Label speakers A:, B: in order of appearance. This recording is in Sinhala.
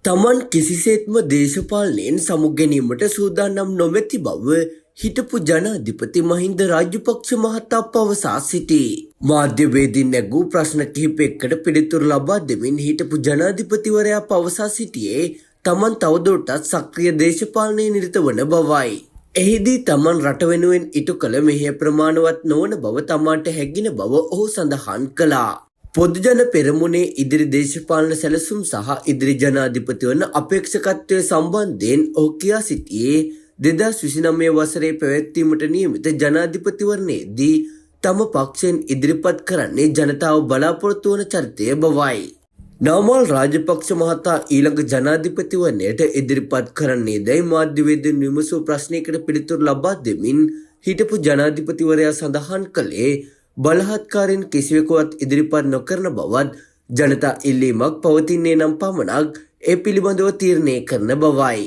A: තමන් කිසිසේත්ම දේශපාලනයෙන් සමුගැනීමට සූදානම් නොමැති බව හිටපු ජනාධිපති මහින්ද රාජපක්ෂ මහතා පවසා සිටී. මාධ්‍යවේදීන් නැගූ ප්‍රශ්න කිහිපයකට පිළිතුරු ලබා දෙමින් හිටපු ජනාධිපතිවරයා පවසා සිටියේ තමන් තවදුරටත් සක්‍රිය දේශපාලනයේ නිරත වන බවයි. එහිදී තමන් රට වෙනුවෙන් ඉටු කළ මෙහෙය ප්‍රමාණවත් නොවන බව තමාට හැඟෙන බව ඔහු සඳහන් කළා. පොදුජන පෙරමුණේ ඉදිරි දේශපාලන සැලසුම් සහ ඉදිරි ජනාධිපති වන අපේක්ෂකත්වය සම්බන්ධයෙන් ඔහු කියා සිටියේ 2029 වසරේ පැවැත්වීමට නියමිත ජනාධිපතිවරණයේදී තම පක්ෂයෙන් ඉදිරිපත් කරන්නේ ජනතාව බලාපොරොත්තු වන චරිතය බවයි. නවමල් රාජපක්ෂ මහතා ඊළඟ ජනාධිපතිවරණයට ඉදිරිපත් කරන්නේ දැයි මාධ්‍යවේදීන් විමසූ ප්‍රශ්නයකට පිළිතුරු ලබා දෙමින් හිටපු ජනාධිපතිවරයා සඳහන් කළේ බලහත්කාරයෙන් කිසිවෙකුවත් ඉදිරිපත් නොකරන බවත් ජනතා ඉල්ලීමක් පවතින්නේ නම් පමණක් ඒ පිළිබඳව තීරණය කරන බවයි.